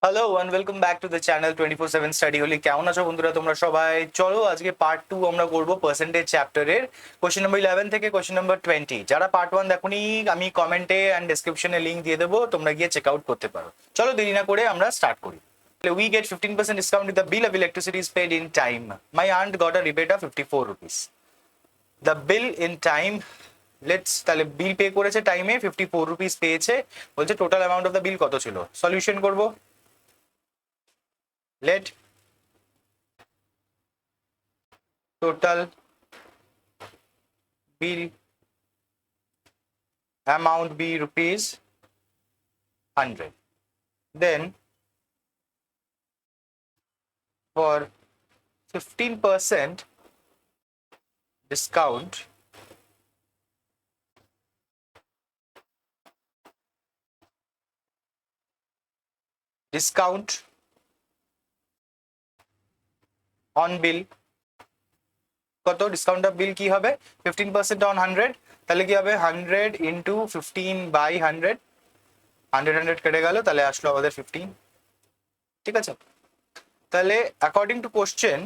Hello and welcome back to the channel 24/7 study holy. কেমন আছো বন্ধুরা তোমরা সবাই? চলো আজকে পার্ট 2 আমরা করব পার্সেন্টেজ চ্যাপ্টারের কোশ্চেন নাম্বার 11 থেকে কোশ্চেন নাম্বার 20। যারা পার্ট 1 দেখোনি আমি কমেন্টে অ্যান্ড ডেসক্রিপশনে লিংক দিয়ে দেবো, তোমরা গিয়ে চেক আউট করতে পারো। চলো দেরি না করে আমরা স্টার্ট করি। We get 15% discount if the bill of electricity is paid in time. My aunt got a rebate of 54 rupees. The bill in time, তাহলে বিল পে করেছে টাইমে 54 রুপিস পেয়েছে। বলছে টোটাল অ্যামাউন্ট অফ দ্য বিল কত ছিল? Solution করব। Let total bill amount be rupees 100. Then for 15% discount, on bill কত? Discount of বিল কি হবে? 15% অন 100, তাহলে কি হবে 100 ইন্টু 15 বাই 100, 100 কেটে গেল, তাহলে আসলো আমাদের 15। ঠিক আছে, তাহলে অ্যাকর্ডিং টু কোশ্চেন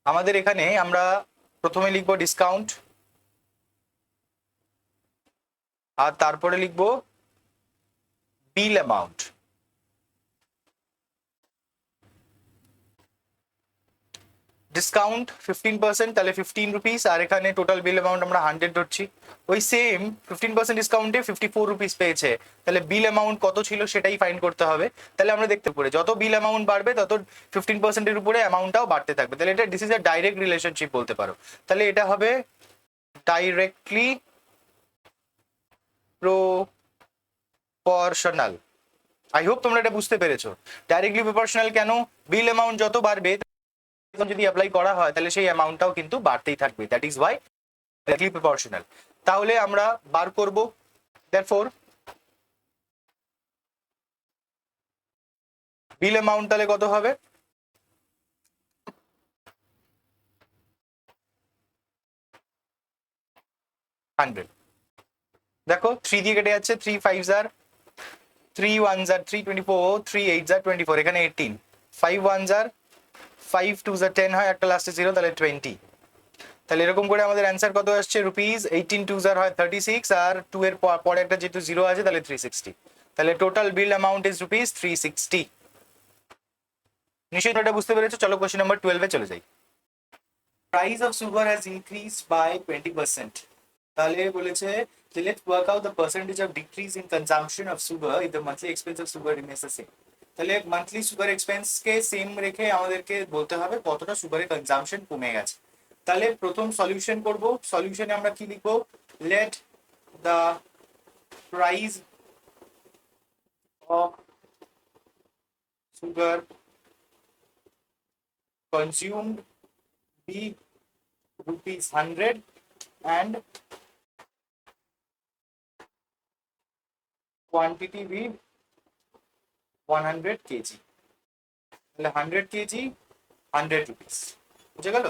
আমাদের এখানে আমরা প্রথমে লিখবো ডিসকাউন্ট, আর তারপরে লিখবো বিল অ্যামাউন্ট। ডিসকাউন্ট 15%, তাহলে 15 রুপিস, আর এখানে টোটাল বিল অ্যামাউন্ট আমরা 100 ধরছি। ওই সেম 15% ডিসকাউন্টে 54 রুপিস পেয়েছে, তাহলে বিল অ্যামাউন্ট কত ছিল সেটাই ফাইন্ড করতে হবে। তাহলে আমরা দেখতে পারি যত বিল অ্যামাউন্ট বাড়বে তত 15%-এর উপরে অ্যামাউন্টটাও বাড়তে থাকবে। তাহলে এটা this is a direct relationship বলতে পারো। তাহলে এটা হবে ডাইরেক্টলি প্রপোর্শনাল। আই হোপ তোমরা এটা বুঝতে পেরেছো। ডাইরেক্টলি প্রপোর্শনাল কেন? বিল অ্যামাউন্ট যত বাড়বে যদি অ্যাপ্লাই করা হয় তাহলে সেই অ্যামাউন্টটাও কিন্তু বাড়তেই থাকবে, that is Y directly proportional. তাহলে আমরা বার করব, দেয়ারফর বিল অ্যামাউন্ট তাহলে কত হবে? দেখো 3 দিয়ে কেটে যাচ্ছে, 3 5s আর 3 1s আর 3 24, 3 8s আর 24, এখানে 18, 5 1s আর 5 2s আর 10 হয়, একটা লাস্টে 0, তাহলে 20। তাহলে এরকম করে আমাদের অ্যান্সার কত আসছে? রুপিস 18 2s আর হয় 36, আর 2 এর পরে একটা যেহেতু 0 আছে তাহলে 360। তাহলে total bill amount is rupees 360। নিশ্চয়ই এটা বুঝতে পেরেছো। চলো কোশ্চেন নাম্বার 12 এ চলে যাই। Price of sugar has increased by 20%। তাহলে বলেছে যে let's work out the percentage of decrease in consumption of sugar if the monthly expense of sugar remains the same. তাহলে মান্থলি সুগার এক্সপেন্সকে সেম রেখে আমাদেরকে বলতে হবে কতটা সুগারের কনজাম্পশন কমে গেছে। তাহলে প্রথম সলিউশন করব। সলিউশনে আমরা কি লিখবো? Let the price of sugar consumed be rupees 100 and quantity be 100 kg। তাহলে 100 kg 100 rupees, বুঝে গেল?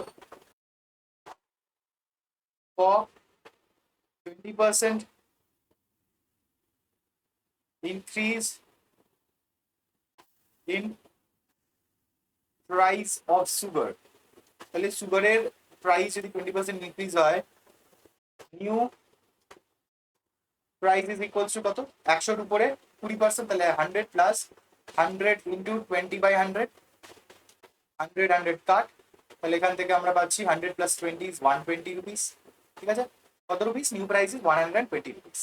For 20% increase in price of sugar, তাহলে সুগারের প্রাইস যদি 20% ইনক্রিজ হয়, new price is equals two কত? 100 উপরে 20%, তাহলে 100 প্লাস 100 ইন্টু 20 বাই 100, 100 100 কাট, তাহলে এখান থেকে আমরা পাচ্ছি 100 প্লাস 20 ইজ 120 রুপিস। ঠিক আছে, কত rupees? New price is 120 rupees.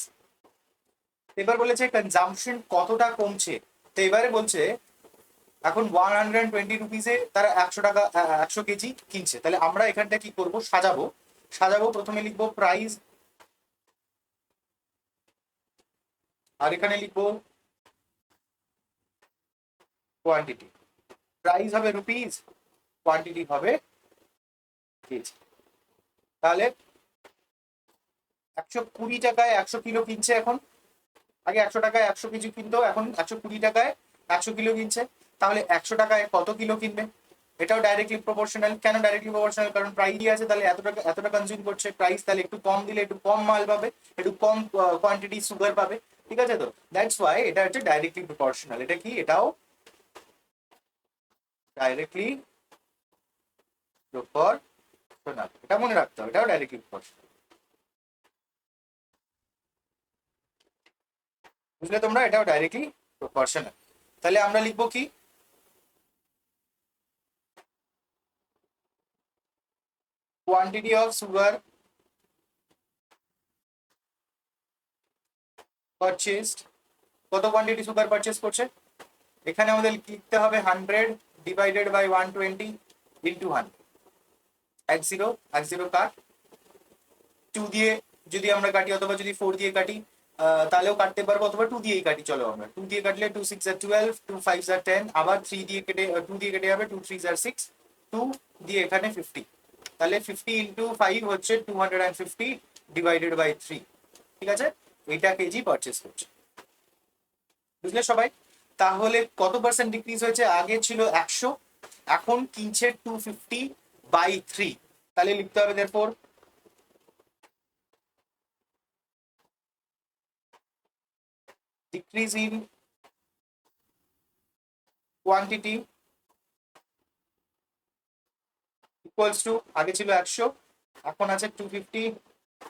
এবার বলেছে কনজাম্পশন কতটা কমছে। তো এবারে বলছে এখন 120 রুপিসে তারা 100 কেজি কিনছে। তাহলে আমরা এখানটা কি করব? সাজাবো। প্রথমে লিখবো প্রাইস, আর এখানে লিখবো কোয়ান্টিটি। প্রাইস হবে রুপিস, কোয়ান্টিটি হবে কেজি। তাহলে 120 টাকায় 100 কিলো কিনছে এখন। আগে 100 টাকায় 100 কেজি কিনতো, এখন 120 টাকায় 100 কিলো কিনছে। তাহলে 100 টাকায় কত কিলো কিনবে? এটাও ডাইরেক্টলি প্রপোর্শনাল। কেন ডাইরেক্টলি প্রপোর্শনাল? কারণ প্রাইস আছে, তাহলে এতটা কনজিউম করছে প্রাইস, তাহলে একটু কম দিলে একটু কম মাল পাবে, একটু কম কোয়ান্টিটি সুগার পাবে। ঠিক আছে? তো দ্যাটস ওয়াই এটা হচ্ছে ডাইরেক্টলি প্রপোর্শনাল। এটা কি? এটাও ডাইরেক্টলি প্রপোর্শনাল, এটা মনে রাখতে হবে, এটাও ডাইরেক্টলি প্রপোর্শনাল। বুঝলে তোমরা? এটাও ডাইরেক্টলি প্রপোর্শনাল। তাহলে আমরা লিখবো কি? কোয়ান্টিটি অফ সুগার পারচেসড, কত কোয়ান্টিটি সুগার পারচেস করছে? এখানে আমাদের লিখতে হবে 100 ডিভাইডেড বাই 120 ইন্টু 100। এক জিরো এক জিরো কাট, 2 দিয়ে যদি আমরা কাটি অথবা যদি 4 দিয়ে কাটি তাহলেও কাটতে পারবো, অথবা 2 দিয়েই কাটি। চলো আমরা 2 দিয়ে কাটলে 2 6 আর 12, 2 5 আর 10, আবার 3 দিয়ে কেটে 2 দিয়ে কেটে যাবে, 2 3 আর 6, 2 দিয়ে এখানে 50। তাহলে 50 ইন্টু 5 হচ্ছে 250 ডিভাইডেড বাই 3। ঠিক আছে? এটা কেজি পারচেস করছে। বুঝলে সবাই? তাহলে কত পার্সেন্ট ডিক্রিজ হয়েছে? আগে ছিল 100, এখন কিনছে 250 বাই 3। তাহলে লিখতে হবে therefore decrease in quantity equals to, আগে ছিল 100, এখন আছে 250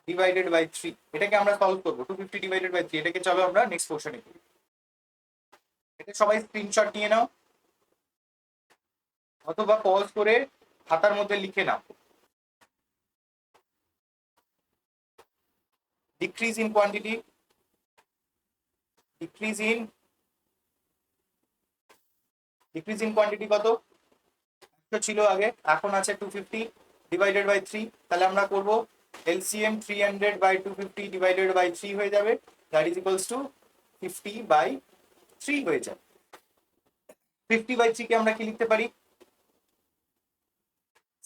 ডিভাইডেড বাই 3। এটাকে আমরা সলভ করবো 250 ডিভাইডেড বাই 3। এটাকে চলো আমরা নেক্সট পোর্শনে করি। এটা সবাই স্ক্রিনশট নিয়ে নাও অথবা পজ করে খাতার মধ্যে লিখে নাও। Decrease in quantity, decrease in quantity কত? ছিল আগে, এখন আছে 250 ডিভাইডেড বাই 3। তাহলে আমরা করব এলসিএম 300 বাই 250 ডিভাইডেড বাই 3 হয়ে যাবে, that is equals to 50 by 3 হয়ে যাবে। 50 বাই 3 কে আমরা কি লিখতে পারি?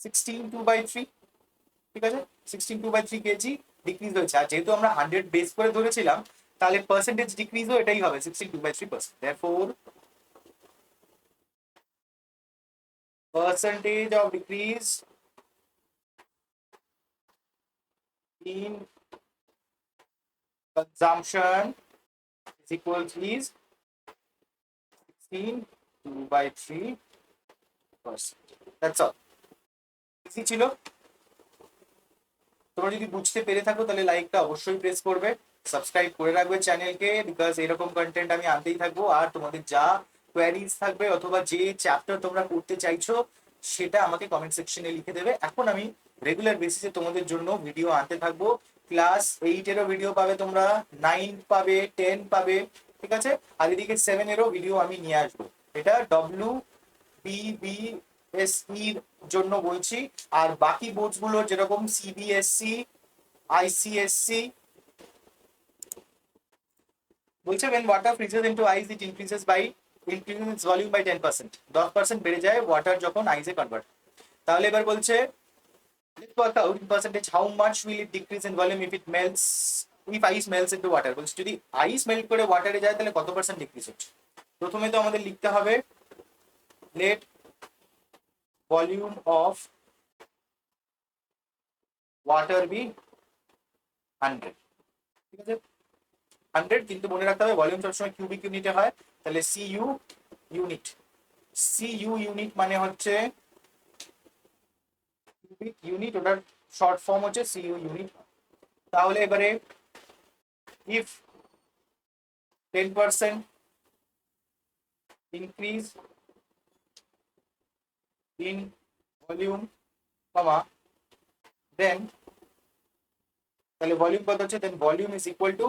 16 বাই 3। ঠিক আছে? 16 বাই 3 কেজি ডিক্রিজ হয়েছে। আর যেহেতু আমরা 100 বেস করে ধরেছিলাম, তাহলে পার্সেন্টেজ ডিক্রিজও এটাই হবে, 16 by 3%। therefore percentage of decrease in consumption is equal to is 16 by 3%. That's all. Easy ছিল। তোমরা যদি বুঝতে পেরে থাকো তাহলে লাইকটা অবশ্যই প্রেস করবে, সাবস্ক্রাইব করে রাখবে চ্যানেলকে, বিকজ এরকম কন্টেন্ট আমি আনতেই থাকবো। আর তোমাদের যা কোয়ারিজ থাকবে অথবা যে চ্যাপ্টার তোমরা করতে চাইছো সেটা আমাকে কমেন্ট সেকশনে লিখে দেবে। এখন আমি রেগুলার বেসিসে তোমাদের জন্য ভিডিও আনতে থাকবো। ক্লাস 8-এরও ভিডিও পাবে তোমরা, 9 পাবে, 10 পাবে। ঠিক আছে? আর এদিকে 7-এরও ভিডিও আমি নিয়ে আসবো। এটা WBBSE জন্য বলছি। আর বাকি বোর্ডস গুলো যেরকম সিবিএসসি, আইসিএসসি বলছে when water freezes into ice it increases its volume by 10%। 10% বেড়ে যায় ওয়াটার যখন আইসে কনভার্ট। তাহলে এবার বলছে let's work out in percentage how much will it decrease in volume if ice melts into water। বলছে যদি আইস মেল্ট করে ওয়াটারে যায় তাহলে কত পার্সেন্ট ডিক্রিজ হচ্ছে। প্রথমে তো আমাদের লিখতে হবে let volume of water be 100। ঠিক আছে? 100, কিন্তু মনে রাখতে হবে ভলিউম সবসময় কিউবিক ইউনিটে হয়। তাহলে সিইউ ইউনিট, সিইউ ইউনিট মানে হচ্ছে কিউবিক ইউনিট, ওটার শর্ট ফর্ম হচ্ছে সিইউ ইউনিট। তাহলে এবারে if 10% increase in volume comma then, তাহলে ভলিউম কত হচ্ছে, then volume is equal to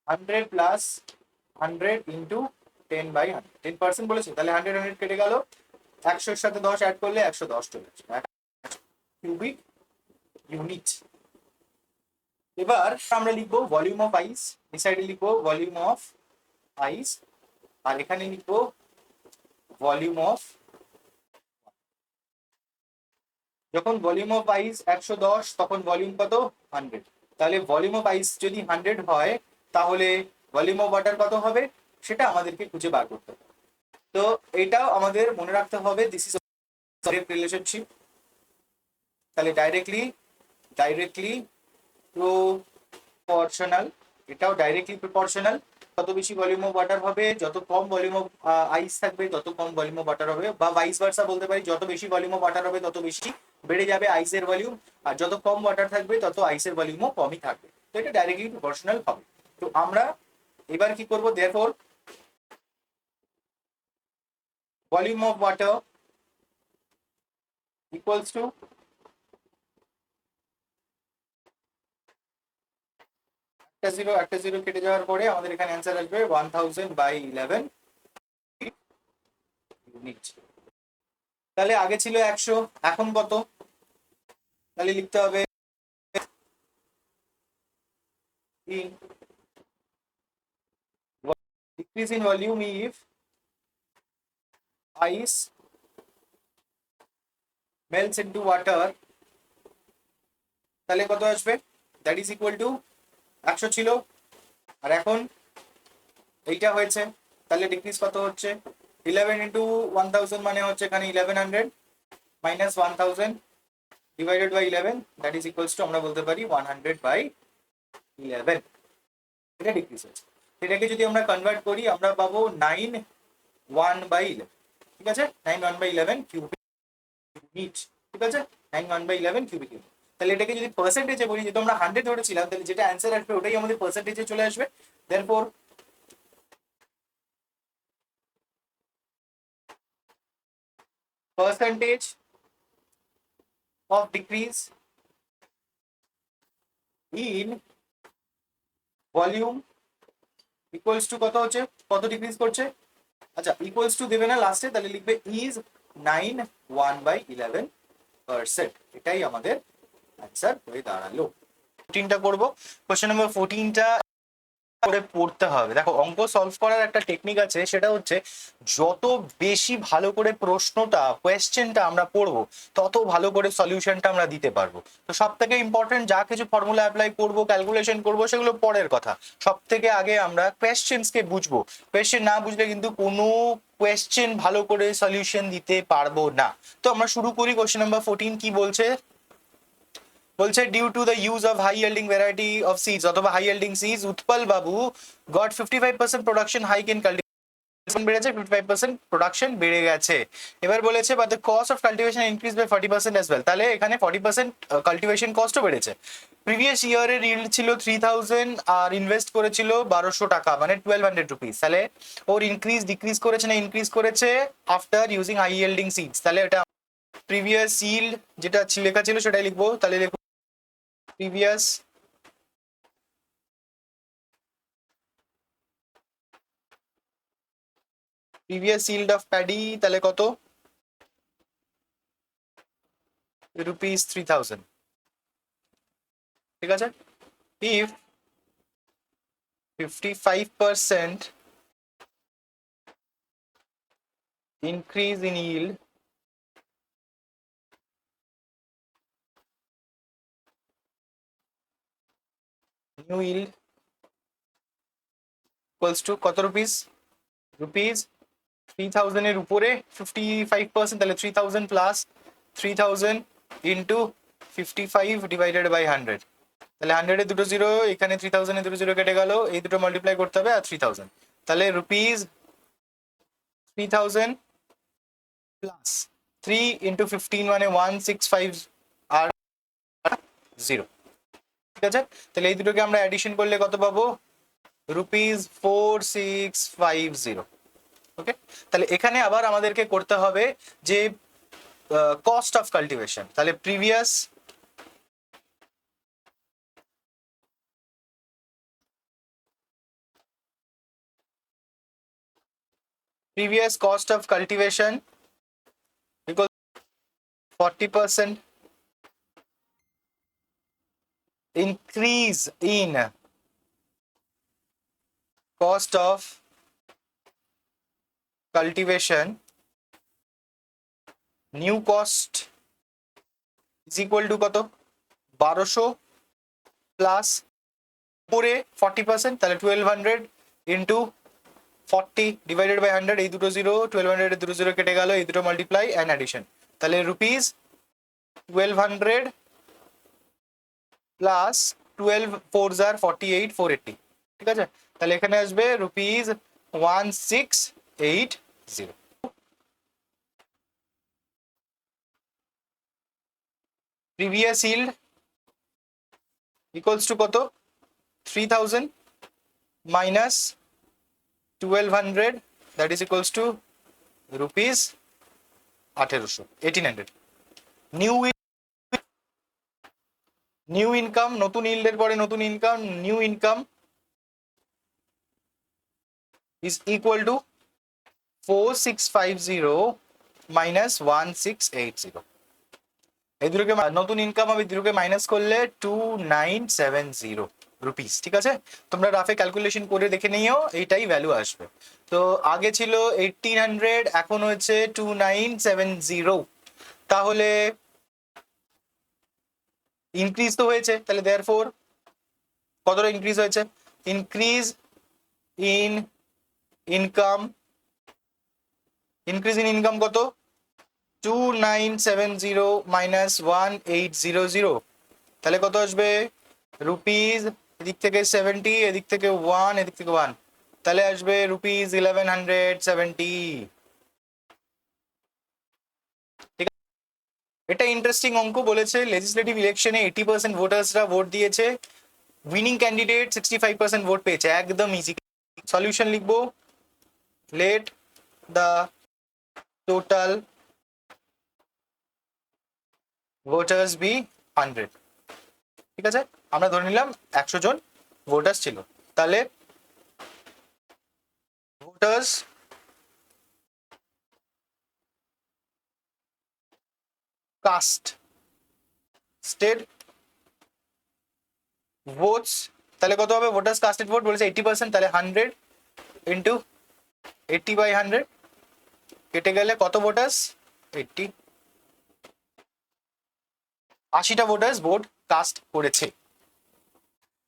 100 plus 100 into 10 by 100। 10% বলেছে, তাহলে 100 কেটে গেল, 100 এর সাথে 10 অ্যাড করলে 110 চলে আসবে কিউবিক ইউনিট। এবার আমরা লিখবো ভলিউম অফ আইস, এই সাইডে লিখবো ভলিউম অফ আইস, আর এখানে লিখবো ভলিউম অফ। যখন ভলিউম অফ আইস 110 তখন ভলিউম কত? 100। তাহলে ভলিউম অফ আইস যদি 100 হয় তাহলে ভলিউম অফ ওয়াটার কত হবে সেটা আমাদেরকে খুঁজে বার করতে হবে। তো এটাও আমাদের মনে রাখতে হবে, দিস ইজ ডাইরেক্ট রিলেশনশিপ। তাহলে ডাইরেক্টলি প্রপোর্শনাল। এটাও ডাইরেক্টলি প্রপোর্শনাল। যত বেশি ভলিউম অফ ওয়াটার হবে, যত কম ভলিউম অফ আইস থাকবে তত কম ভলিউম অফ ওয়াটার হবে, বা ভাইস ভার্সা বলতে পারি, যত বেশি ভলিউম অফ ওয়াটার হবে তত বেশি বেড়ে যাবে আইসের ভলিউম, আর যত কম ওয়াটার থাকবে তত আইসের ভলিউমও কমই থাকবে। তো এটা ডাইরেক্টলি প্রপোর্শনাল হবে। তো আমরা এবার কি করবো, therefore volume of water equals to একটা জিরো কেটে যাওয়ার পরে আমাদের এখানে অ্যান্সার আসবে 1000/11 ইউনিট। তাহলে আগে ছিল 100, এখন কত? তাহলে লিখতে হবে decrease in volume if ice melts into water, তাহলে কত আসবে? দ্যাট ইজ ইকুয়াল টু 100 ছিল আর এখন এইটা হয়েছে, তাহলে ডিক্রিজ কত হচ্ছে? 11 ইন্টু 1000 মানে হচ্ছে এখানে 1100 minus 1000 divided by 11, that is equals to আমরা বলতে পারি 100/11। এটা ডিক্রিজ হচ্ছে। এটাকে যদি আমরা কনভার্ট করি আমরা পাবো 9/1/11। ঠিক আছে, 9/1/11 কিউবিক ইউনিট। ঠিক আছে, 9/1/11 কিউবিক ইউনিট। তাহলে এটাকে যদি পার্সেন্টেজে বলি, যেহেতু আমরা 100 ধরেছিলাম, তাহলে যেটা অ্যান্সার আসবে ওটাই আমাদের পার্সেন্টেজে চলে আসবে। Therefore percentage of decrease in volume equals to কত হচ্ছে, কত ডিক্রিজ করছে? আচ্ছা, ইকুয়ালস টু দেবে না লাস্টে, তাহলে লিখবে ইজ 9/1/11%। এটাই আমাদের অ্যান্সার হয়ে দাঁড়ালো। 14টা করব। কোশ্চেন নাম্বার 14টা করে পড়তে হবে। দেখো, অঙ্ক সলভ করার একটা টেকনিক আছে, সেটা হচ্ছে যত বেশি ভালো করে প্রশ্নটা কোয়েশ্চেনটা আমরা পড়বো তত ভালো করে সলিউশনটা আমরা দিতে পারবো। তো সব থেকে ইম্পর্টেন্ট যা কিছু ফর্মুলা অ্যাপ্লাই করবো, ক্যালকুলেশন করবো, সেগুলো পরের কথা। সব থেকে আগে আমরা কোয়েশ্চেন্সকে বুঝবো। কোয়েশ্চেন না বুঝলে কিন্তু কোনো কোয়েশ্চেন ভালো করে সলিউশন দিতে পারবো না। তো আমরা শুরু করি। কোশ্চেন নাম্বার 14 কি বলছে? বলছে due to the use of high yielding variety of seeds অথবা high yielding seeds, Utpal babu got 55% production hike in cultivation বেড়েছে, 55% প্রোডাকশন বেড়ে গেছে। এবার বলেছে but the cost of cultivation increase by 40% as well. তাহলে এখানে 40% কাল্টিভেশন কস্টও বেড়েছে। প্রিভিয়াস ইয়ারের ইল্ড ছিল 3000 আর ইনভেস্ট করেছিল 1200 টাকা, মানে 1200 রুপিস। তাহলে ওর ইনক্রিজ ডিক্রিজ করেছে না ইনক্রিজ করেছে after using high yielding seeds. তাহলে এটা প্রিভিয়াস ইল্ড যেটা লেখা ছিল সেটাই লিখবো। তাহলে previous yield of paddy, তাহলে কত? রুপিস 3000। ঠিক আছে, if 55% increase in yield new yield equals to কত রুপিস? রুপিস 3000 এর উপরে 55%, তাহলে 3000 প্লাস 3000 ইন্টু 55 ডিভাইডেড বাই 100। তাহলে 100 এর দুটো জিরো, এখানে 3000 এর দুটো জিরো কেটে গেল, এই দুটো মাল্টিপ্লাই করতে হবে আর 3000। তাহলে রুপিস 3000 প্লাস 3 ইন্টু 15 মানে 165 আর 0। ঠিক আছে, তাহলে এই দুটোকে আমরা অ্যাডিশন করলে কত পাবো? রুপিস 4650। ওকে, তাহলে এখানে আবার আমাদেরকে করতে হবে যে কস্ট অফ কাল্টিভেশন। তাহলে previous cost of cultivation equals 40% increase in cost of cultivation, new cost is equal to কত? 1200 প্লাস পরে 40%, তাহলে 1200 ইন্টু 40 ডিভাইডেড বাই 100, এই দুটো জিরো, 1200 এর দুটো জিরো কেটে গেল, এই দুটো মাল্টিপ্লাই অ্যান্ড অ্যাডিশন। তাহলে রুপিস 1200 প্লাস 12 4 48 480, ঠিক আছে, তাহলে এখানে আসবে ₹1680। প্রিভিয়াস yield ইকুয়ালস টু কত? 3000 minus 1200, that is equals two rupees 1800, 1800। New new income, নতুন ইল্ডের পরে নতুন income, new income is equal two 4650 minus 1680। এই দুটোকে নতুন ইনকাম হবে, দুটোকে মাইনাস করলে 2970 রুপিস। ঠিক আছে, তোমরা রাফে ক্যালকুলেশন করে দেখে নিও, এইটাই ভ্যালু আসবে। তো আগে ছিল 1800, এখন হচ্ছে 2970। তাহলে ইনক্রিজ তো হয়েছে, তাহলে দেয়ারফোর কতটা ইনক্রিজ হয়েছে? Increase in income, increase in income কত? 2970 মাইনাস 1800, তাহলে কত আসবে? রুপিস, এদিক থেকে 70, এদিক থেকে 1, এদিক থেকে 1, তাহলে আসবে রুপিস 1170। ঠিক আছে, এটা ইন্টারেস্টিং অঙ্ক বলেছে। লেজিসলেটিভ ইলেকশনে 80% ভোটার্সরা ভোট দিয়েছে, উইনিং ক্যান্ডিডেট 65% ভোট পেয়েছে, একদম ইজি। সলিউশন লিখবো, let the total voters be 100। ঠিক আছে, আমরা ধরে নিলাম 100 জন ভোটার্স ছিল, তাহলে ভোটার্স কাস্ট স্টেড ভোটস, তাহলে কত হবে? ভোটার্স কাস্টেড ভোট বলেছে 80%, তাহলে 100 ইন্টু 80/100 কেটে গেলে কত ভোটার্স? 80, 80টা ভোটার্স ভোট কাস্ট করেছে।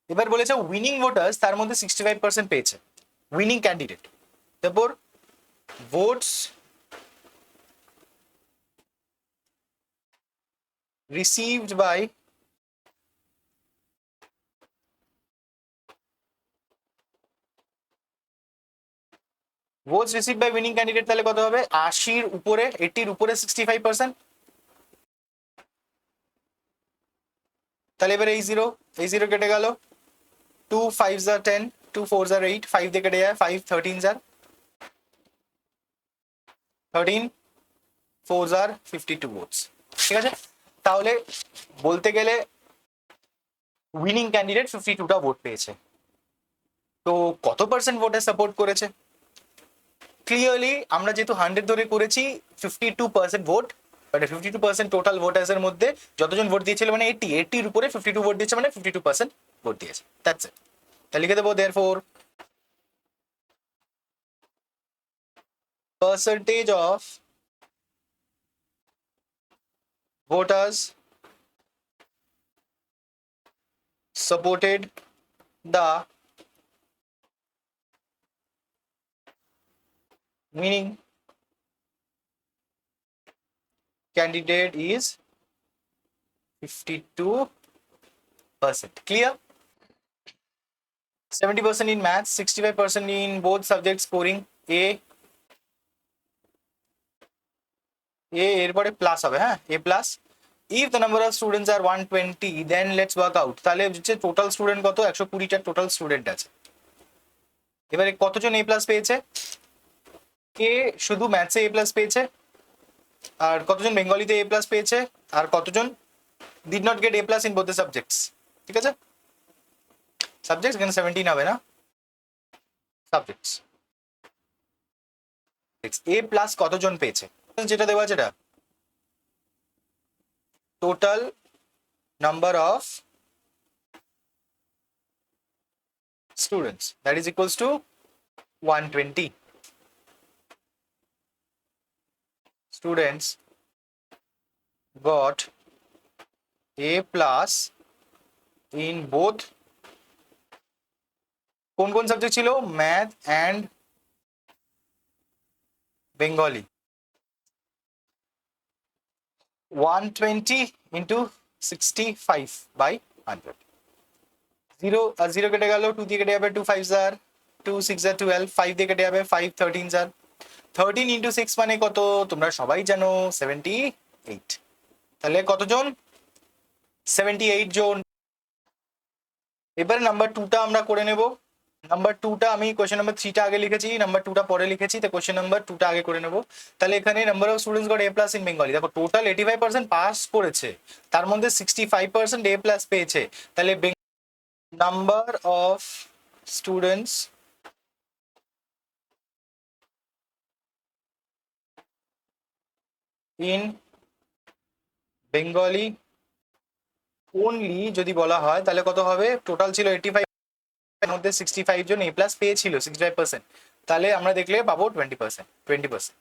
এবার বলেছে উইনিং ভোটার্স, তার মধ্যে 65% পেয়েছে উইনিং ক্যান্ডিডেট, তারপর votes received by votes received by winning candidate, তাহলে কত হবে? 80-র উপরে, 80-র উপরে 65%, তাহলে এবার এই জিরো কেটে গেল, 2 5s are 10, 2 4s are 8, 5 দিয়ে কেটে যায়, 5 13s are 13, 4s are 52 votes। ঠিক আছে, তাহলে বলতে গেলে উইনিং ক্যান্ডিডেট 52টা ভোট পেয়েছে। তো কত পার্সেন্ট ভোটে সাপোর্ট করেছে? ক্লিয়ারলি আমরা যেহেতু 100 ধরে করেছি, 52% ভোট, মানে 52% টোটাল ভোটার্সের মধ্যে যতজন ভোট দিয়েছিল মানে 80-এর উপরে 52 ভোট দিয়েছে, মানে 52% ভোট দিয়েছে, দ্যাটস ইট। তাহলে লিখে দেবো therefore percentage of voters supported the winning candidate is 52%. Clear? 70% in maths, 65% in both subjects scoring A এরপরে প্লাস হবে, হ্যাঁ, A প্লাস। If the number of students are 120, then let's work out. তাহলে হচ্ছে total student কত? 120টা total student আছে। এবারে কতজন A প্লাস পেয়েছে? কে শুধু ম্যাথসে A প্লাস পেয়েছে, আর কতজন বেঙ্গলিতে A প্লাস পেয়েছে, আর কতজন did not get A plus in both the subjects. ঠিক আছে, সাবজেক্টস এখানে 17 হবে না, সাবজেক্টস। A প্লাস কতজন পেয়েছে যেটা দেওয়া আছে, এটা total number of students, that is equals two 120 students got A plus in both, কোন কোন সাবজেক্ট ছিল? Math and Bengali. 120 into 65/100 zero আর জিরো কেটে গেল, 2 দিয়ে কেটে যাবে, 2 5 জার 2 6 জার 12, 5 দিয়ে কেটে যাবে, 5 13 জার 13 ইন্টু 6 মানে কত তোমরা সবাই জানো, 78। তাহলে কতজন? 78 জন। এবারে নাম্বার 2টা আমরা করে নেব। নাম্বার 2টা আমি কোশ্চেন নাম্বার 3টা আগে লিখেছি, নাম্বার 2টা পরে লিখেছি, তো কোশ্চেন নাম্বার 2টা আগে করে নেব। তাহলে এখানে number of students got a plus in Bengali, দেখো টোটাল 85% পাস করেছে, তার মধ্যে 65% এ প্লাস পেয়েছে। তাহলে number of students in Bengali only যদি বলা হয় তাহলে কত হবে? টোটাল ছিল 85, এর মধ্যে 65 জন এ প্লাস পেয়েছিল, 65%। তাহলে আমরা দেখলে পাবো 20%, 20%।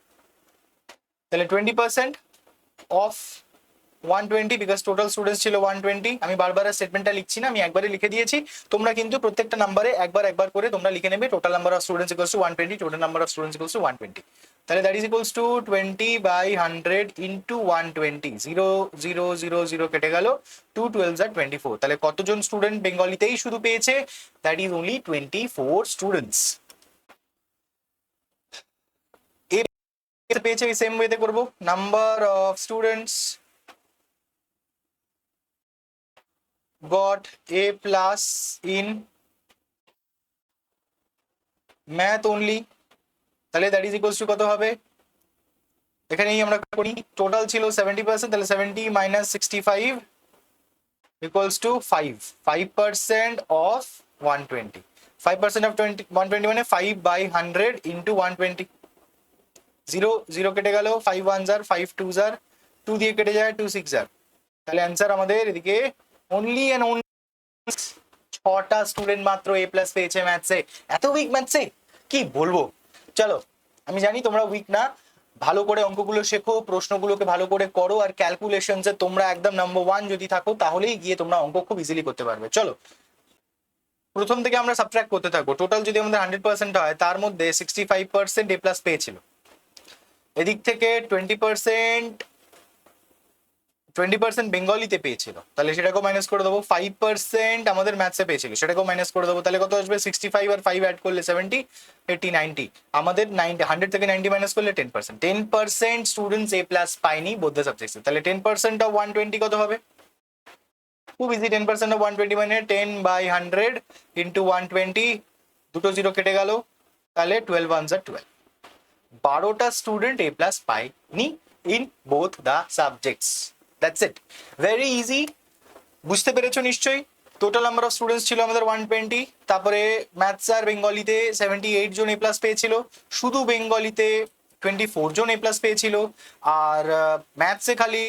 তাহলে 20% অফ 120, বিকজ টোটাল স্টুডেন্টস ছিল 120। আমি বারবার স্টেটমেন্টটা লিখছি না, আমি একবারে লিখে দিয়েছি। তোমরা কিন্তু প্রত্যেকটা নাম্বারে একবার একবার করে তোমরা লিখে নেবে, total number of students equals to 120, total number of students equals to 120। তাহলে that is equals two 20/100 into 120, 0 0 0 0 কেটে গেল, 2 12 আর 24। তাহলে কতজন স্টুডেন্ট বেঙ্গলিতেই শুধু পেয়েছে? That is only 24 students. এর পেয়েছে সেম ওয়েতে করবো, number of students got A plus in math only, তাহলে দ্যাট ইজ ইকুয়ালস টু কত হবে? এখানেই আমরা করি, টোটাল ছিল 70%, তাহলে 70 minus 65 equals to 5, 5% of 120, 5% of 120 মানে 5/100 ইন্টু 120। 0 0 কেটে গেল, 5 1 জার 5 2 জার, 2 দিয়ে কেটে যায় 2 6 জার। তাহলে অ্যান্সার আমাদের এদিকে অনলি অ্যান্ড অনলি 6টা স্টুডেন্ট মাত্র এ প্লাস পেয়েছে ম্যাথসে। এত উইক ম্যাথসে কি বলবো। চলো, আমি জানি তোমরা উইক না, ভালো করে অঙ্কগুলো শেখো, প্রশ্নগুলোকে ভালো করে করো, আর ক্যালকুলেশনসে তোমরা একদম নাম্বার 1 যদি থাকো তাহলেই গিয়ে তোমরা অঙ্ক খুব ইজিলি করতে পারবে। চলো প্রথম থেকে আমরা সাবট্রাক্ট করতে থাকবো। টোটাল যদি আমাদের 100% হয়, তার মধ্যে 65% এ প্লাস পেয়েছিল, এদিক থেকে 20% বেঙ্গলিতে পেয়েছিল, তাহলে সেটাকেও মাইনাস করে দেবো। 5% আমাদের ম্যাথসে পেয়েছিল, সেটাকেও মাইনাস করে দেবো। তাহলে কত আসবে? 65 আর 5 অ্যাড করলে 70, 80 90। আমাদের 90, 100 থেকে 90 মাইনাস করলে 10%, 10% স্টুডেন্টস এ প্লাস পায়নি বোথ দ্য সাবজেক্টসে। তাহলে 10% অফ 120 কত হবে? খুব ইজি, 10% অফ 120 মানে 10/100 ইন্টু 120, দুটো জিরো কেটে গেল, তাহলে 12 1 12। 12টা স্টুডেন্ট এ প্লাস পায়নি in both the subjects. That's it, very easy. বুঝতে পেরেছো নিশ্চয়ই? টোটাল নাম্বার অফ স্টুডেন্টস ছিল আমাদের 120, তারপরে ম্যাথস আর বেঙ্গলিতে 78 জন এ প্লাস পেয়েছিল, শুধু বেঙ্গলিতে 24 জন এ প্লাস পেয়েছিল, আর ম্যাথসে খালি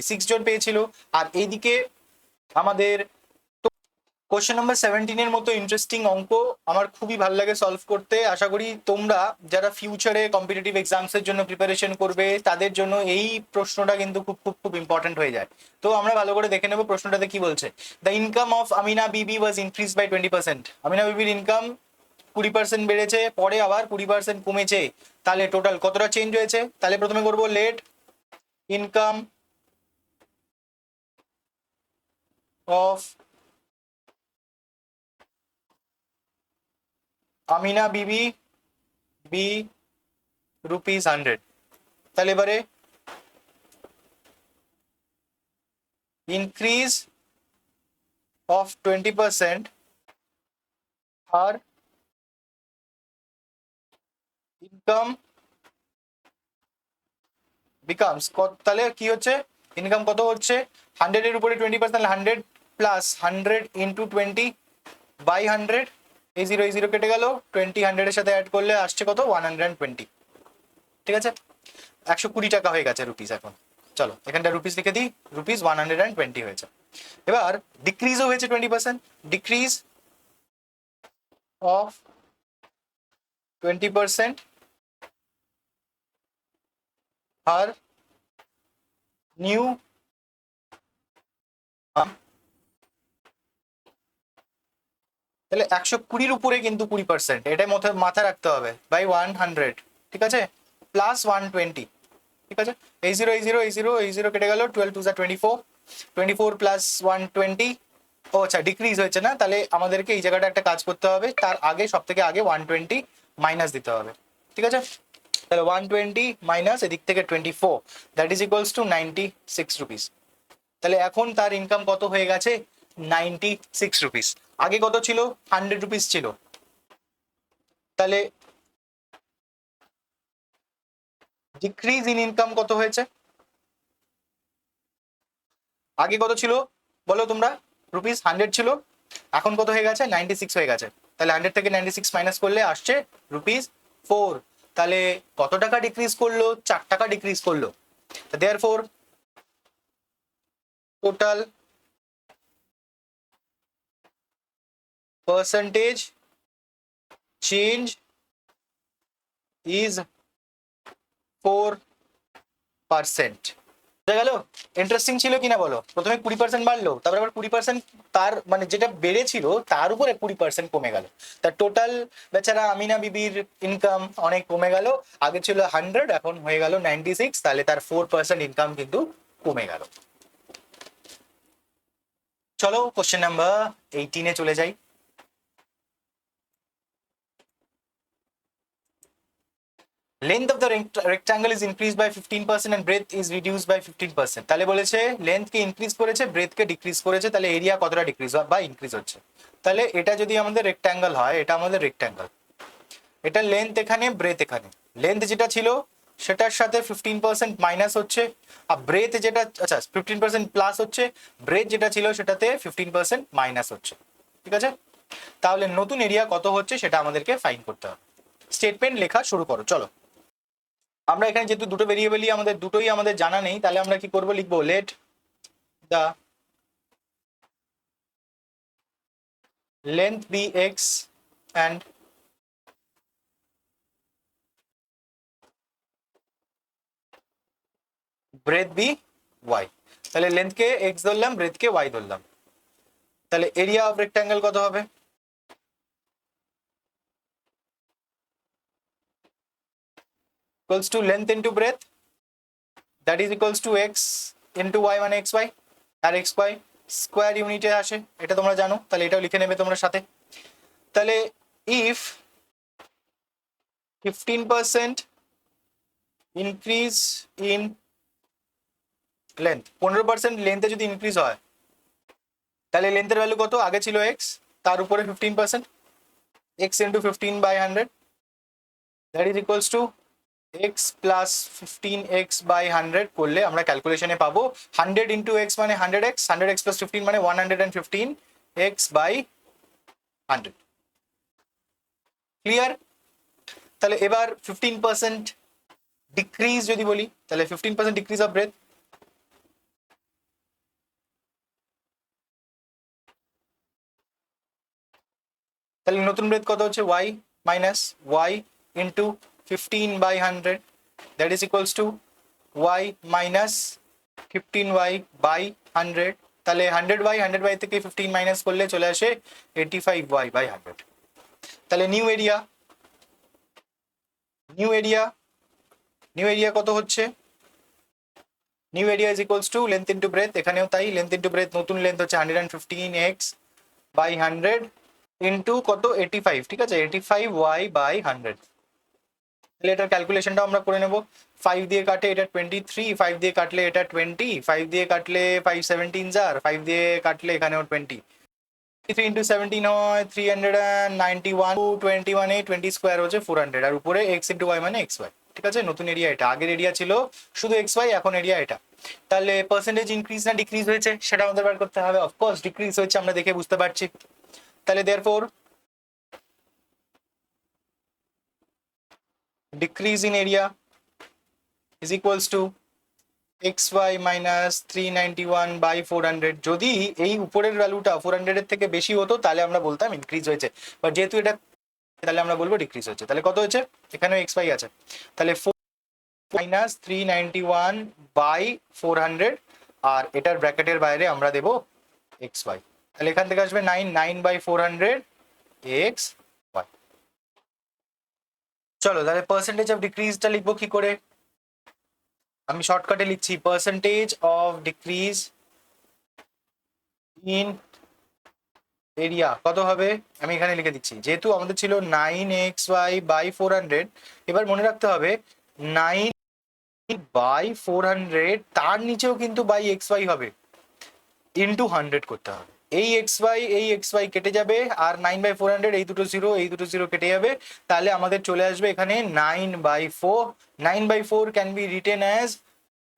6 জন পেয়েছিল। আর এইদিকে আমাদের কোশ্চেন নাম্বার 17 এর মতো ইন্টারেস্টিং অঙ্ক আমার খুবই ভালো লাগে সলভ করতে। আশা করি তোমরা যারা ফিউচারে কম্পিটিটিভ এক্সামস এর জন্য প্রিপারেশন করবে তাদের জন্য এই প্রশ্নটা কিন্তু খুব খুব খুব ইম্পর্টেন্ট হয়ে যায়। তো আমরা ভালো করে দেখে নেবো প্রশ্নটাতে কি বলছে। The income of Amina Bibi was increase by 20%। Amina বিবির ইনকাম 20% বেড়েছে, পরে আবার 20% কমেছে, তাহলে টোটাল কতটা চেঞ্জ হয়েছে? তাহলে প্রথমে করবো late income of Amina Bibi B ₹100। তাহলে এবারে ইনক্রিজ অফ 20% আর ইনকাম বিকামস, তাহলে কি হচ্ছে? ইনকাম কত হচ্ছে? 100 এর উপরে 20%, 100 প্লাস 100 ইন্টু 20/100, এই জিরো কেটে গেল, 20 100 এর সাথে অ্যাড করলে আসছে কত? 120। ঠিক আছে, 120 টাকা হয়ে গেছে রুপিস এখন। চলো এখানটা রুপিস লিখে দিই, রুপিস 120 হয়েছে। এবার ডিক্রিজও হয়েছে 20%, ডিক্রিজ অফ 20% আর নিউ তাহলে 120-র উপরে কিন্তু 20%, এটাই মাথায় রাখতে হবে, বাই 100। ঠিক আছে, প্লাস 120। ঠিক আছে, এই জিরো কেটে গেল, 12 2 24, 24 প্লাস 120, ও আচ্ছা, ডিক্রিজ হয়েছে না, তাহলে আমাদেরকে এই জায়গাটা একটা কাজ করতে হবে, তার আগে সব থেকে আগে 120 মাইনাস দিতে হবে, ঠিক আছে? তাহলে 120 মাইনাস এদিক থেকে 24, that is equals two 96 rupees. তাহলে এখন তার ইনকাম কত হয়ে গেছে? 96 রুপিস। আগে কত ছিল? 100 রুপিস ছিল। তাহলে ডিক্রিজ ইন ইনকাম কত হয়েছে? আগে কত ছিল বলো তোমরা? রুপিস 100 ছিল, এখন কত হয়ে গেছে? 96 হয়ে গেছে। তাহলে 100 থেকে 96 মাইনাস করলে আসছে রুপিস 4। তাহলে কত টাকা ডিক্রিজ করলো? 4 টাকা ডিক্রিজ করলো। Therefore total percentage change is 4%। বোঝা গেল? ইন্টারেস্টিং ছিল কিনা বলো? প্রথমে 20% বাড়লো, তারপর আবার 20% তার মানে যেটা বেড়েছিল তার উপরে 20% কমে গেল। তার টোটাল বেচারা আমিনা বিবির ইনকাম অনেক কমে গেল। আগে ছিল 100, এখন হয়ে গেল 96, তাহলে তার 4% ইনকাম কিন্তু কমে গেল। চলো কোশ্চেন নাম্বার 18-এ চলে যাই। Length of the rectangle is increased by 15% and breadth is reduced by 15%. তাহলে বলেছে লেন্থ কে ইনক্রিজ করেছে, ব্রেথ কে ডিক্রিজ করেছে, তাহলে এরিয়া কতটা ডিক্রিজ বা ইনক্রিজ হচ্ছে? তাহলে এটা যদি আমাদের রেক্ট্যাঙ্গেল হয়, এটা আমাদের রেক্ট্যাঙ্গেল, এটা লেন্থ এখানে, ব্রেথ এখানে। লেন্থ যেটা ছিল সেটার সাথে 15% মাইনাস হচ্ছে, আর ব্রেথ যেটা, আচ্ছা 15% প্লাস হচ্ছে, ব্রেথ যেটা ছিল সেটাতে 15% মাইনাস হচ্ছে, ঠিক আছে? তাহলে নতুন এরিয়া কত হচ্ছে সেটা আমাদেরকে ফাইন্ড করতে হবে। স্টেটমেন্ট লেখা শুরু করো, চলো। আমরা এখানে যেহেতু দুটো ভেরিয়েবলই আমাদের, দুটোই আমাদের জানা নেই, তাহলে আমরা কি করব? লিখবো let the length be x and breadth be y. তাহলে লেন্থকে এক্স ধরলাম, ব্রেথকে ওয়াই ধরলাম। তাহলে এরিয়া অফ রেক্ট্যাঙ্গেল কত হবে? Equals to length into breadth, that is equals to x into y, মানে এক্স ওয়াই। আর এক্স ওয়াই স্কোয়ার ইউনিটে আসে, এটা তোমরা জানো, তাহলে এটাও লিখে নেবে তোমরা সাথে। তাহলে ইফ 15% ইনক্রিজ ইন লেন্থ, 15% লেন্থে যদি ইনক্রিজ হয়, তাহলে লেন্থের ভ্যালু কত? আগে ছিল এক্স, তার উপরে 15%, x into 15/100, that is equals to x plus 15x by 100 করলে আমরা ক্যালকুলেশনে পাবো 100 ইন্টু এক্স মানে 100x, 100x প্লাস 15 মানে 115x বাই 100। ক্লিয়ার? তাহলে এবার 15% ডিক্রিজ যদি বলি, তাহলে 15% ডিক্রিজ অফ ব্রেথ, তাহলে নতুন ব্রেথ কত হচ্ছে? y minus y into 15/100, that is equals to y minus 15y by 100। তাহলে 100/100 থেকে 15 মাইনাস করলে চলে আসে 85y/100। তাহলে new area, new area, new area কত হচ্ছে? New area is equals to length into breadth, এখানেও তাই, লেন্থ ইন্টু ব্রেথ, নতুন লেন্থ হচ্ছে 115x/100 ইন্টু কত? 85, ঠিক আছে, 85y/100। তাহলে এটার ক্যালকুলেশনটা আমরা করে নেব। 5 দিয়ে কাটে এটা 23, 5 দিয়ে কাটলে এটা 20, 5 দিয়ে কাটলে 5 17 জার, 5 দিয়ে কাটলে এখানেও 20, 3 ইন্টু 17 হয় 391, 21 এ 20 স্কোয়ার হচ্ছে 400, আর উপরে এক্স ইন্টু ওয়াই মানে এক্স ওয়াই, ঠিক আছে? নতুন এরিয়া এটা, আগের এরিয়া ছিল শুধু এক্স ওয়াই, এখন এরিয়া এটা। তাহলে পার্সেন্টেজ ইনক্রিজ না ডিক্রিজ হয়েছে সেটা আমাদের বার করতে হবে। অফকোর্স ডিক্রিজ হয়েছে, আমরা দেখে বুঝতে পারছি। তাহলে therefore decrease in area is equals to xy minus 391/400। যদি এই উপরের ভ্যালুটা 400 এর থেকে বেশি হতো তাহলে আমরা বলতাম ইনক্রিজ হয়েছে, বাট যেহেতু এটা, তাহলে আমরা বলবো ডিক্রিজ হয়েছে। তাহলে কত হয়েছে? এখানেও xy আছে, তাহলে 4 মাইনাস 391/400, আর এটার ব্র্যাকেটের বাইরে আমরা দেবো xy। তাহলে এখান থেকে আসবে 9/400 xy। চলো তাহলে পার্সেন্টেজ অফ ডিক্রিজটা লিখবো কি করে? আমি শর্টকাটে লিখছি, percentage of decrease in area কত হবে আমি এখানে লিখে দিচ্ছি, যেহেতু আমাদের ছিল 9xy/400, এবার মনে রাখতে হবে 9/400, তার নিচেও কিন্তু বাই এক্স ওয়াই হবে, ইন্টু 100 করতে হবে। এই এক্স ওয়াই কেটে যাবে, আর 9/400, এই দুটো জিরো কেটে যাবে, তাহলে আমাদের চলে আসবে এখানে 9/4। 9/4 ক্যান বি রিটেন অ্যাজ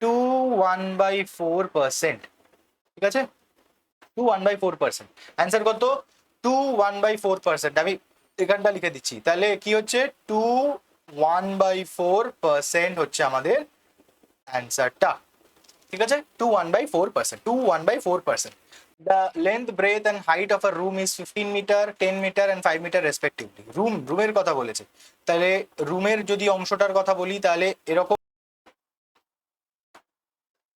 2 1/4%। ঠিক আছে, 2 1/4%। অ্যান্সার কত? 2 1/4%। আমি এখানটা লিখে দিচ্ছি, তাহলে কি হচ্ছে 2 1/4% হচ্ছে আমাদের অ্যান্সারটা। ঠিক আছে, 2 1/4%, 2 1/4%। The length, breadth and height of a room is 15 meter, 10 meter and 5 meter respectively. রুমের কথা বলেছে, তাহলে রুমের যদি অংশটার কথা বলি তাহলে এরকম,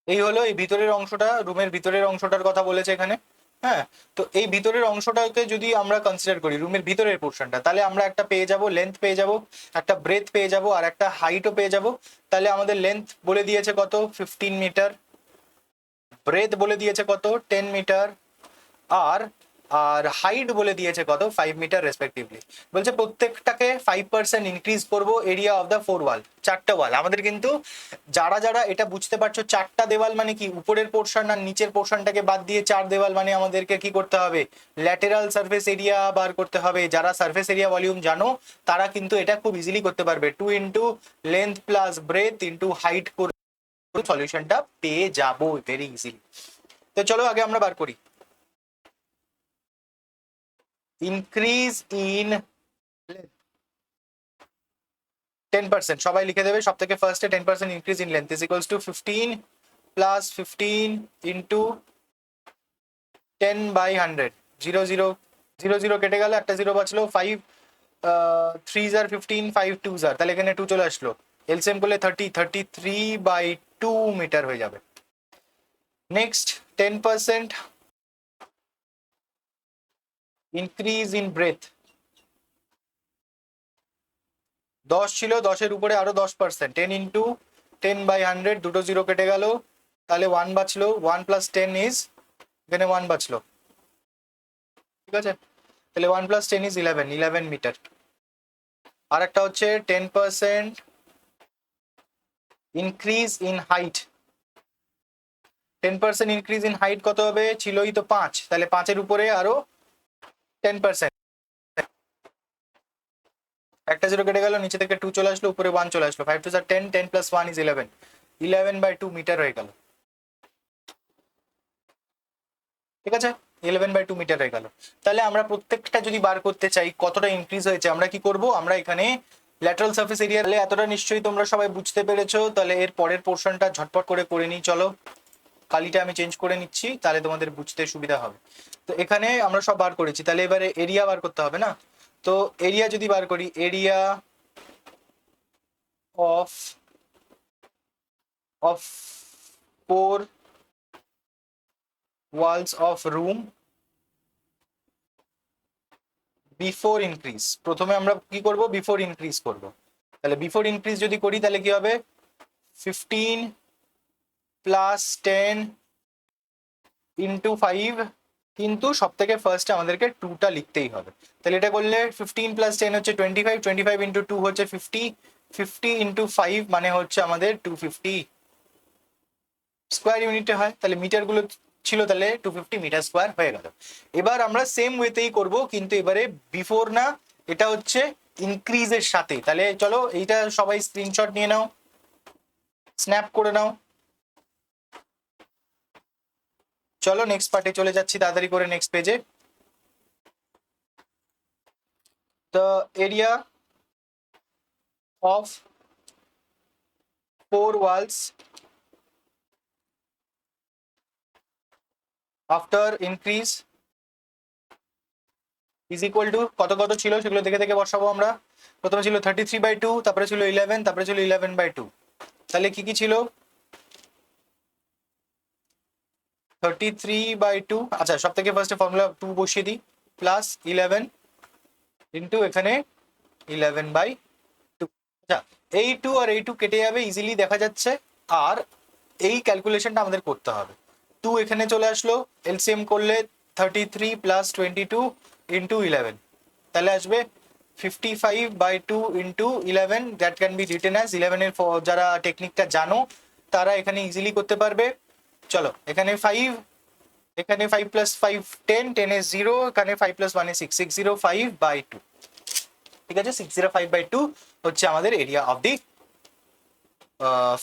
এই হলো এই ভিতরের অংশটা, রুমের ভিতরের অংশটার কথা বলেছে এখানে। হ্যাঁ, তো এই ভিতরের অংশটাকে যদি আমরা কনসিডার করি, রুমের ভিতরের পোর্শনটা, তাহলে আমরা একটা পেয়ে যাব লেন্থ, পেয়ে যাব একটা ব্রেথ, পেয়ে যাব আর একটা হাইটও পেয়ে যাব। তাহলে আমাদের লেন্থ বলে দিয়েছে কত? 15 মিটার। ব্রেথ বলে দিয়েছে কত? 10 মিটার। আর আর হাইট বলে দিয়েছে কত? 5 মিটার রেসপেক্টিভলি। বলছে প্রত্যেকটাকে 5% ইনক্রিজ করব এরিয়া অফ দ্য 4 ওয়াল। চারটা ওয়াল আমাদের কিন্তু, যারা যারা এটা বুঝতে পারছো চারটা দেওয়াল মানে কি, উপরের পোর্শন আর নিচের পোর্শনটাকে বাদ দিয়ে 4 দেওয়াল মানে আমাদেরকে কি করতে হবে? ল্যাটেরাল সারফেস এরিয়া বার করতে হবে। যারা সারফেস এরিয়া ভলিউম জানো তারা কিন্তু এটা খুব ইজিলি করতে পারবে। 2 into length plus breadth into height করে সলিউশনটা পেয়ে যাবো ভেরি ইজিলি। তো চলো আগে আমরা বার করি। ইনক্রিজ ইন 10%, সবাই লিখে দেবে সব থেকে ফার্স্টে। 10% increase in length is equals two 15 plus 15 into 10/100। 0 0 কেটে গেল, একটা জিরো বাঁচলো। 5 3s are 15, 5 2s are, তাহলে এখানে 2 চলে আসলো। এলসিএম করলে 33/2 মিটার হয়ে যাবে। Next 10% increase in breadth. 10 ছিল, 10-এর উপরে আরো 10%, 10 ইন্টু 10/100, দুটো জিরো কেটে গেল, তাহলে 1 বাঁচলো। 1 প্লাস 10 ইজ, এখানে 1 বাঁচলো। ঠিক আছে, তাহলে 1 প্লাস 10 ইজ 11 মিটার। আর একটা হচ্ছে 10% increase in height. 10% increase in height কত হবে? ছিলই তো 5, তাহলে 5-এর উপরে আরো 10%। একটা জিরো কেটে গেল, নিচে থেকে 2 চলে আসলো, উপরে 1 চলে আসলো। 5 2 10, 10 প্লাস 1 ইজ 11, 11/2 মিটার হয়ে গেল। ঠিক আছে, 11/2 মিটার হয়ে গেল। তাহলে আমরা প্রত্যেকটা যদি বার করতে চাই কতটা ইনক্রিজ হয়েছে, আমরা কি করব? আমরা এখানে ল্যাটারাল সারফেস এরিয়া, এতটা নিশ্চয়ই তোমরা সবাই বুঝতে পেরেছো। তাহলে এর পরের পোর্শনটা ঝটপট করে নিই। চলো কালিটা আমি চেঞ্জ করে নিচ্ছি, তাহলে তোমাদের বুঝতে সুবিধা হবে। তো এখানে আমরা সব বার করেছি, তাহলে এবারে এরিয়া বার করতে হবে না? তো এরিয়া যদি বার করি, area of 4 walls of room before increase. প্রথমে আমরা কি করব? বিফোর ইনক্রিজ করব। তাহলে বিফোর ইনক্রিজ যদি করি তাহলে কি হবে? 15 প্লাস 10 ইন্টু 5, কিন্তু সব থেকে ফার্স্টে আমাদেরকে 2টা লিখতেই হবে। তাহলে এটা করলে 15 প্লাস 10 হচ্ছে 25, 25 ইন্টু 2 হচ্ছে 50, 50 ইন্টু 5 মানে হচ্ছে আমাদের 250 স্কোয়ার ইউনিটে হয়। তাহলে মিটারগুলো ছিল, তাহলে 250 মিটার স্কোয়ার হয়ে গেল। এবার আমরা সেম ওয়েতেই করব, কিন্তু এবারে বিফোর না, এটা হচ্ছে ইনক্রিজের সাথে। তাহলে চলো এইটা সবাই স্ক্রিনশট নিয়ে নাও, স্ন্যাপ করে নাও। চলো নেক্সট পার্টে চলে যাচ্ছি তাড়াতাড়ি করে, নেক্সট পেজে। The area of 4 walls after increase is equal two, কত কত ছিল সেগুলো দেখে দেখে বসাবো আমরা। প্রথমে ছিল 33/2, তারপরে ছিল 11, তারপরে ছিল 11/2। তাহলে কি কি ছিল? 33/2, আচ্ছা সব থেকে ফার্স্টে ফর্মুলা 2 বসিয়ে দিই, প্লাস 11 ইন্টু এখানে 11/2। আচ্ছা, এই 2 আর এই 2 কেটে যাবে, ইজিলি দেখা যাচ্ছে। আর এই ক্যালকুলেশনটা আমাদের করতে হবে। 2 এখানে চলে আসলো, এলসিএম করলে 33 প্লাস 22 ইন্টু 11, তাহলে আসবে 55/2 into 11, that can be written as 11 এর যারা টেকনিকটা জানো তারা এখানে ইজিলি করতে পারবে। চলো এখানে 5, এখানে 5 প্লাস 5 10, 10 এ 0, এখানে 5 প্লাস 1 এ 6, 605/2, ঠিক আছে? 605/2 হচ্ছে আমাদের area of the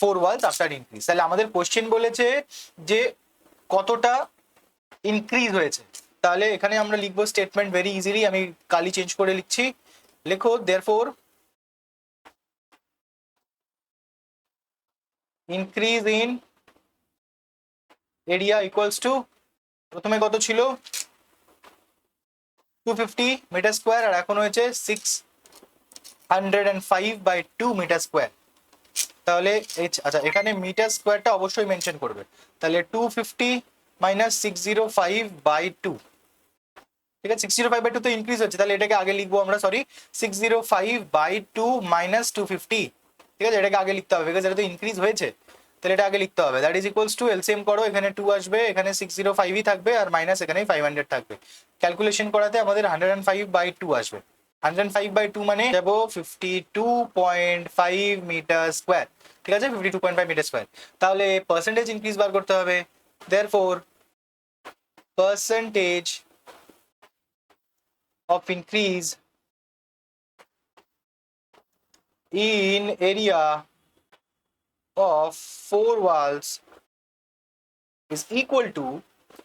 4 walls after increase. তাহলে আমাদের কোশ্চেন বলেছে যে কতটা ইনক্রিজ হয়েছে, তাহলে এখানে আমরা লিখবো স্টেটমেন্ট ভেরি ইজিলি, আমি কালি চেঞ্জ করে লিখছি, লেখো therefore increase in area equals to, প্রথমে কত ছিল 250 মিটার স্কোয়ার আর এখন হয়েছে 605/2 মিটার স্কোয়ার। তাহলে আচ্ছা এখানে মিটার স্কোয়ারটা অবশ্যই মেনশন করবে, তাহলে 250 মাইনাস 605/2, ঠিক আছে? 605/2 তো ইনক্রিজ হচ্ছে, তাহলে এটাকে আগে লিখবো আমরা, সরি 605/2 মাইনাস 250, ঠিক আছে? এটাকে আগে লিখতে হবে বিকজ এটা তো ইনক্রিজ হয়েছে, তাহলে এটা আগে লিখতে হবে। That is equals two, LCM করো, এখানে 2 আসবে, এখানে 605ই থাকবে আর মাইনাস এখানে 500 থাকবে। ক্যালকুলেশন করাতে আমাদের 105/2 আসবে। 105/2 মানে যাবো 52.5 মিটার স্কোয়ার, ঠিক আছে? 52.5 মিটার স্কোয়ার। তাহলে পার্সেন্টেজ ইনক্রিজ বার করতে হবে, therefore percentage of increase in area of 4 walls is equal to,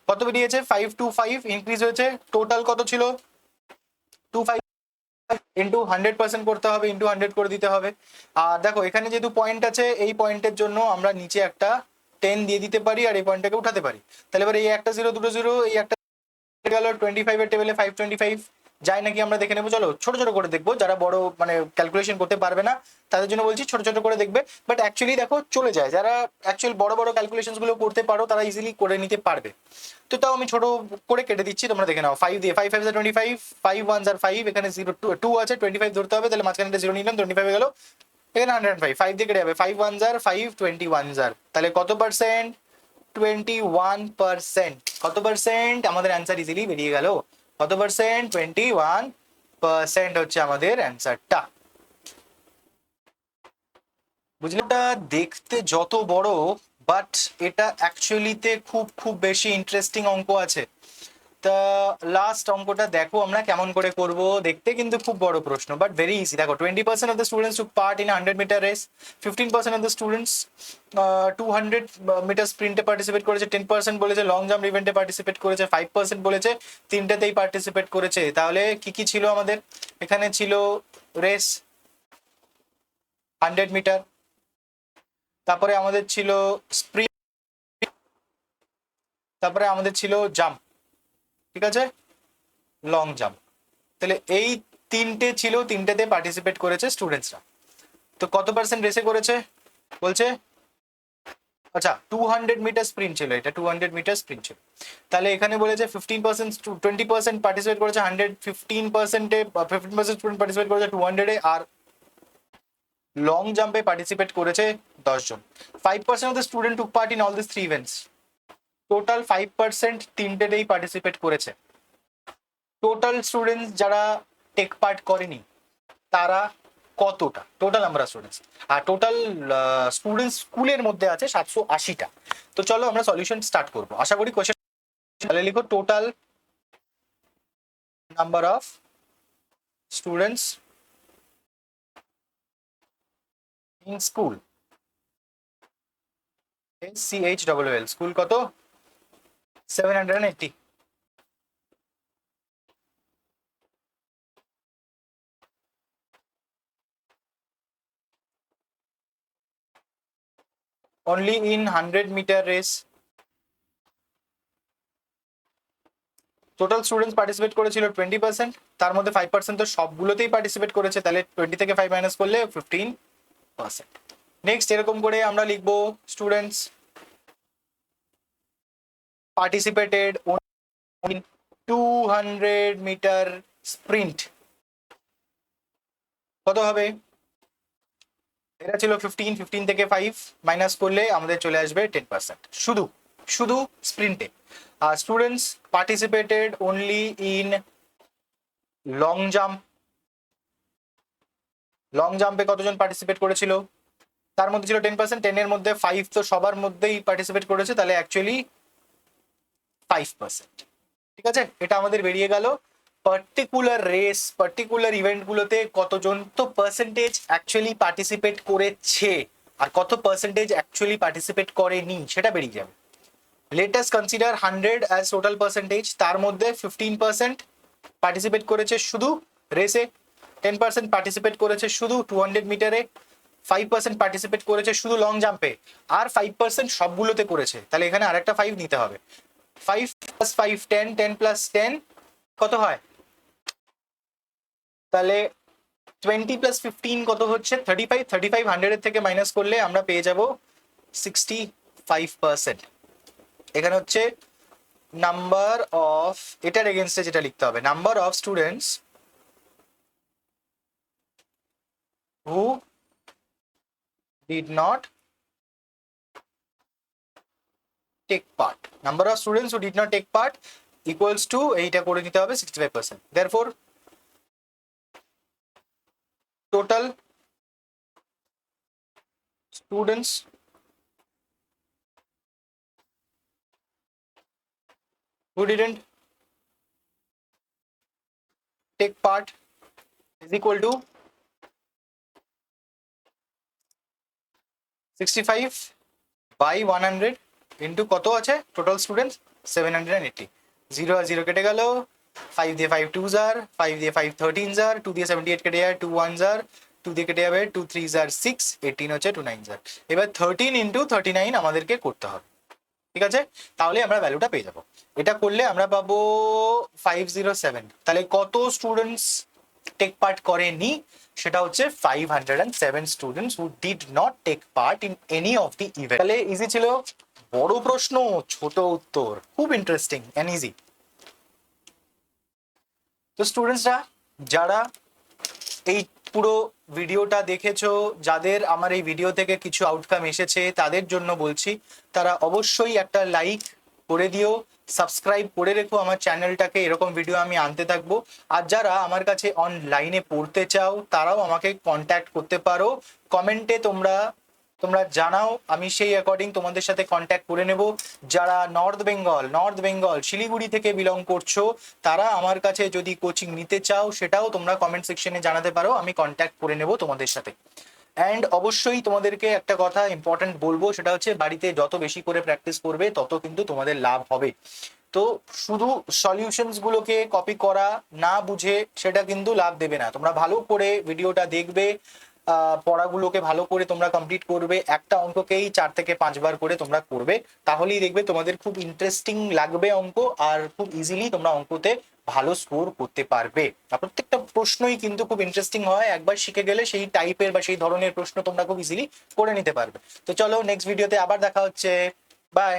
কত বেরিয়েছে 525, ইনক্রিজ হয়েছে, টোটাল কত ছিল 25 ইন্টু 100% করতে হবে, ইন্টু 100 করে দিতে হবে। আর দেখো এখানে যেহেতু পয়েন্ট আছে, এই পয়েন্টের জন্য আমরা নিচে একটা 10 দিয়ে দিতে পারি আর এই পয়েন্টটাকে উঠাতে পারি। তাহলে এবার এই একটা 0 দুটো 0, এই একটা গেল 25 এর টেবিলে 525 যায় নাকি আমরা দেখে নেবো। চলো ছোট ছোট করে দেখবো, যারা বড় মানে ক্যালকুলেশন করতে পারবে না তাদের জন্য বলছি ছোট ছোট করে দেখবে, বাট অ্যাকচুয়ালি দেখো চলে যায়, যারা অ্যাকচুয়াল বড় বড় ক্যালকুলেশন গুলো করতে পারো তারা ইজিলি করে নিতে পারবে। তো তাও আমি ছোট করে কেটে দিচ্ছি, তোমরা দেখে নাও। 5 দিয়ে 5 5 25, 5 1 5, এখানে 0 2 আছে, 25 ধরতে হবে, তাহলে মাঝখানে 0 নিলাম, 25 গেল, এখানে 105, 5 দিয়ে কেটে যাবে, 5 1 5, 21, তাহলে কত পার্সেন্ট 21%। কত পার্সেন্ট আমাদের অ্যান্সার ইজিলি বেরিয়ে গেল, কত পার্সেন্ট 21% হচ্ছে আমাদের অ্যান্সারটা। বুঝলে, এটা দেখতে যত বড় বাট এটা অ্যাকচুয়ালিতে খুব খুব বেশি ইন্টারেস্টিং অঙ্ক আছে। তা লাস্ট অঙ্কটা দেখো আমরা কেমন করে করব, দেখতে কিন্তু খুব বড় প্রশ্ন বাট ভেরি ইজি। দেখো 20% of the students took part in 100-meter race, 15% of the students 200 metre স্প্রিন্টে পার্টিসিপেট করেছে, 10% বলেছে লং জাম্প ইভেন্টে পার্টিসিপেট করেছে, 5% বলেছে তিনটাতেই পার্টিসিপেট করেছে। তাহলে কি কি ছিল আমাদের, এখানে ছিল রেস 100 মিটার, তারপরে আমাদের ছিল স্প্রিন্ট, তারপরে আমাদের ছিল জাম্প, ঠিক আছে, লং জাম্প। তাহলে এই তিনটে ছিল, তিনটেতে পার্টিসিপেট করেছে স্টুডেন্টসরা। তো কত পার্সেন্ট রেসে করেছে বলছে, আচ্ছা 200 মিটার স্প্রিন্ট ছিল, এটা 200 মিটার স্প্রিন্ট ছিল। তাহলে এখানে বলেছে 15%, 20% পার্টিসিপেট করেছে 100, 15%-এ 15% স্টুডেন্ট পার্টিসিপেট করেছে 200-এ, আর লং জাম্পে পার্টিসিপেট করেছে 10 জন। 5% of the student took part in all this 3 events, total 5% তিনটেতেই পার্টিসিপেট করেছে। টোটাল স্টুডেন্টস যারা টেক পার্ট করেনি তারা কতটা, টোটাল আমরা স্টুডেন্টস, আর টোটাল স্টুডেন্টস স্কুলের মধ্যে আছে 780টা। তো চলো আমরা সলিউশন স্টার্ট করবো, আশা করি কোশ্চেন। তাহলে লিখো total number of students in school, SCHWL, school কত 780। only in 100-meter race total students participate করেছিল 20%, তার মধ্যে 5% তো সবগুলোতেই পার্টিসিপেট করেছে, তাহলে 20 থেকে 5 মাইনাস করলে 15%। নেক্সট এরকম করে আমরা লিখবো students participated in 200-meter sprint, কত হবে, এটা ছিল 15, 15 থেকে 5 মাইনাস করলে আমাদের চলে আসবে 10%। শুধু শুধু স্প্রিন্টে। আর students participated only in long jump. Long জাম্পে কতজন পার্টিসিপেট করেছিল? তার মধ্যে ছিল 10%, 10-এর মধ্যে 5 তো সবার মধ্যেই পার্টিসিপেট করেছে, তাহলে অ্যাকচুয়ালি 5%। ঠিক আছে, এটা আমাদের বেরিয়ে গেল পার্টিকুলার রেস, পার্টিকুলার ইভেন্টগুলোতে কতজন তো পার্সেন্টেজ অ্যাকচুয়ালি পার্টিসিপেট করেছে আর কত পার্সেন্টেজ অ্যাকচুয়ালি পার্টিসিপেট করেনি সেটা বেরিয়ে যাবে। Let's consider 100 as total percentage, তার মধ্যে 15% পার্টিসিপেট করেছে শুধু রেসে, 10% পার্টিসিপেট করেছে শুধু 200 মিটারে, 5% পার্টিসিপেট করেছে শুধু লং জাম্পে, আর 5% সবগুলোতে করেছে। তাহলে এখানে আরেকটা 5 নিতে হবে। 5 + 5 10, 10 + 10 কত হয়? তাহলে 20 + 15 কত হচ্ছে? 35। 35 100-এর থেকে মাইনাস করলে আমরা পেয়ে যাব 65%। এখানে হচ্ছে নাম্বার অফ, এটার এগেনস্টে যেটা লিখতে হবে, number of students who did not take part. Number of students who did not take part equals to, এইটা করে নিতে হবে 65%। Therefore total students who didn't take part is equal to 65 by 100 into কত আছে টোটাল স্টুডেন্টস? 780। 0 আর 0 কেটে গেল, 5 দিয়ে 5 2 jar, 5 দিয়ে 5 13 জার, 2 দিয়ে 78 কেটে যায়, 2 1 জার, 2 দিয়ে কেটে যাবে, 2 3 জার 6, 18 হচ্ছে 2 9 জার। এবার 13 ইন্টু 39 আমাদেরকে করতে হবে। ঠিক আছে, তাহলে আমরা ভ্যালুটা পেয়ে যাবো। এটা করলে আমরা পাবো 507। তাহলে কত স্টুডেন্টস টেক পার্ট করেনি? সেটা হচ্ছে 507 students who did not take part in any of the event. তাহলে ইজি ছিল, বড় প্রশ্ন ছোট উত্তর, খুব ইন্টারেস্টিং এন্ড ইজি। তো স্টুডেন্টসরা যারা এই পুরো ভিডিওটা দেখেছো, যাদের আমার এই ভিডিও থেকে কিছু আউটকাম এসেছে, তাদের জন্য বলছি তারা অবশ্যই একটা লাইক করে দিও, সাবস্ক্রাইব করে রেখো আমার চ্যানেলটাকে, এরকম ভিডিও আমি আনতে থাকবো। আর যারা আমার কাছে অনলাইনে পড়তে চাও তারাও আমাকে কন্ট্যাক্ট করতে পারো, কমেন্টে তোমরা জানাও, আমি সেই অ্যাকর্ডিং তোমাদের সাথে কন্ট্যাক্ট করে নেব। যারা নর্থ বেঙ্গল শিলিগুড়ি থেকে বিলং করছো, তারা আমার কাছে যদি কোচিং নিতে চাও সেটাও তোমরা কমেন্ট সেকশনে জানাতে পারো, আমি কন্ট্যাক্ট করে নেব তোমাদের সাথে। অ্যান্ড অবশ্যই তোমাদেরকে একটা কথা ইম্পর্টেন্ট বলবো, সেটা হচ্ছে বাড়িতে যত বেশি করে প্র্যাকটিস করবে তত কিন্তু তোমাদের লাভ হবে। তো শুধু সলিউশনস গুলোকে কপি করা না বুঝে সেটা কিন্তু লাভ দেবে না। তোমরা ভালো করে ভিডিওটা দেখবে, পড়াগুলোকে ভালো করে তোমরা কমপ্লিট করবে, একটা অঙ্ককেই 4 থেকে 5 বার করে তোমরা করবে, তাহলেই দেখবে তোমাদের খুব ইন্টারেস্টিং লাগবে অঙ্ক, আর খুব ইজিলি তোমরা অঙ্কতে ভালো স্কোর করতে পারবে। আর প্রত্যেকটা প্রশ্নই কিন্তু খুব ইন্টারেস্টিং হয়, একবার শিখে গেলে সেই টাইপের বা সেই ধরনের প্রশ্ন তোমরা খুব ইজিলি করে নিতে পারবে। তো চলো নেক্সট ভিডিওতে আবার দেখা হচ্ছে, বাই।